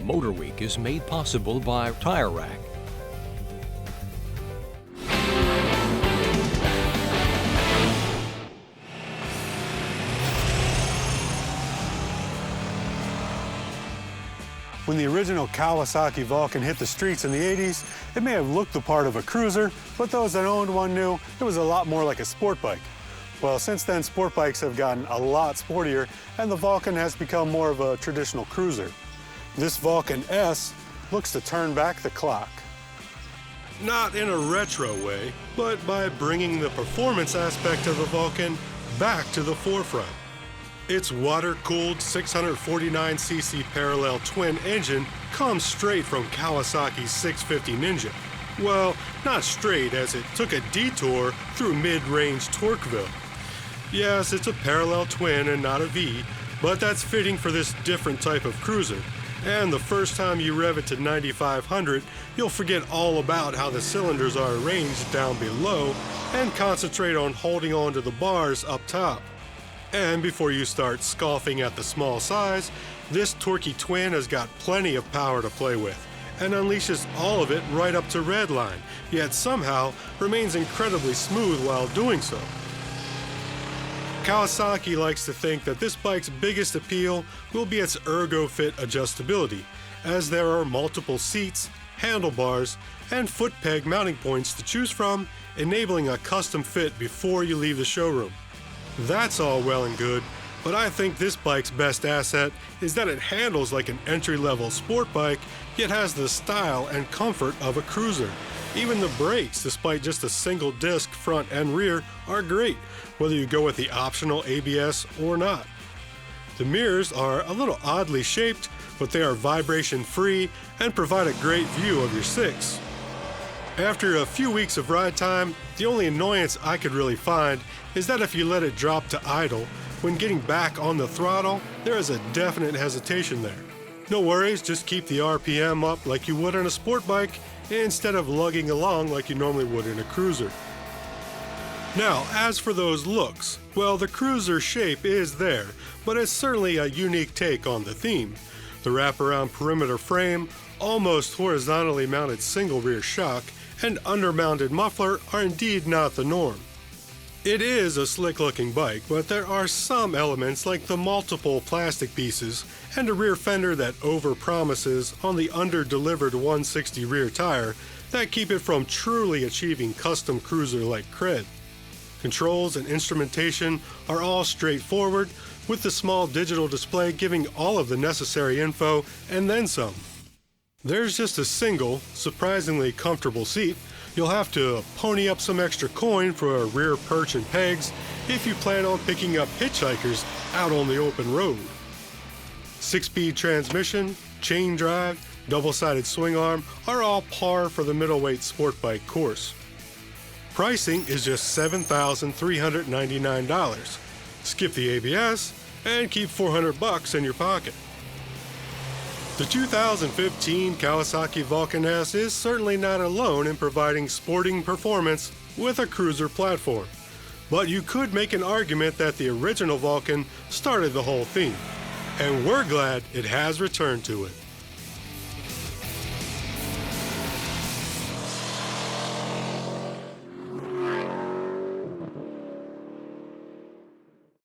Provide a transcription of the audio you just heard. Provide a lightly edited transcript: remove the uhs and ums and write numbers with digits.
MotorWeek is made possible by Tire Rack. When the original Kawasaki Vulcan hit the streets in the 80s, it may have looked the part of a cruiser, but those that owned one knew it was a lot more like a sport bike. Well, since then, sport bikes have gotten a lot sportier, and the Vulcan has become more of a traditional cruiser. This Vulcan S looks to turn back the clock. Not in a retro way, but by bringing the performance aspect of the Vulcan back to the forefront. Its water-cooled 649cc parallel twin engine comes straight from Kawasaki's 650 Ninja. Well, not straight, as it took a detour through mid-range Torqueville. Yes, it's a parallel twin and not a V, but that's fitting for this different type of cruiser. And the first time you rev it to 9,500, you'll forget all about how the cylinders are arranged down below and concentrate on holding on to the bars up top. And before you start scoffing at the small size, this torquey twin has got plenty of power to play with and unleashes all of it right up to redline, yet somehow remains incredibly smooth while doing so. Kawasaki likes to think that this bike's biggest appeal will be its ergo-fit adjustability, as there are multiple seats, handlebars, and foot peg mounting points to choose from, enabling a custom fit before you leave the showroom. That's all well and good, but I think this bike's best asset is that it handles like an entry-level sport bike, yet has the style and comfort of a cruiser. Even the brakes, despite just a single disc front and rear, are great, whether you go with the optional ABS or not. The mirrors are a little oddly shaped, but they are vibration-free and provide a great view of your six. After a few weeks of ride time, the only annoyance I could really find is that if you let it drop to idle, when getting back on the throttle, there is a definite hesitation there. No worries, just keep the RPM up like you would on a sport bike instead of lugging along like you normally would in a cruiser. Now, as for those looks, well, the cruiser shape is there, but it's certainly a unique take on the theme. The wraparound perimeter frame, almost horizontally mounted single rear shock, and undermounted muffler are indeed not the norm. It is a slick-looking bike, but there are some elements like the multiple plastic pieces and a rear fender that overpromises on the under-delivered 160 rear tire that keep it from truly achieving custom cruiser-like cred. Controls and instrumentation are all straightforward, with the small digital display giving all of the necessary info and then some. There's just a single, surprisingly comfortable seat. You'll have to pony up some extra coin for a rear perch and pegs if you plan on picking up hitchhikers out on the open road. 6-speed transmission, chain drive, double-sided swing arm are all par for the middleweight sport bike course. Pricing is just $7,399. Skip the ABS and keep $400 in your pocket. The 2015 Kawasaki Vulcan S is certainly not alone in providing sporting performance with a cruiser platform, but you could make an argument that the original Vulcan started the whole theme, and we're glad it has returned to it.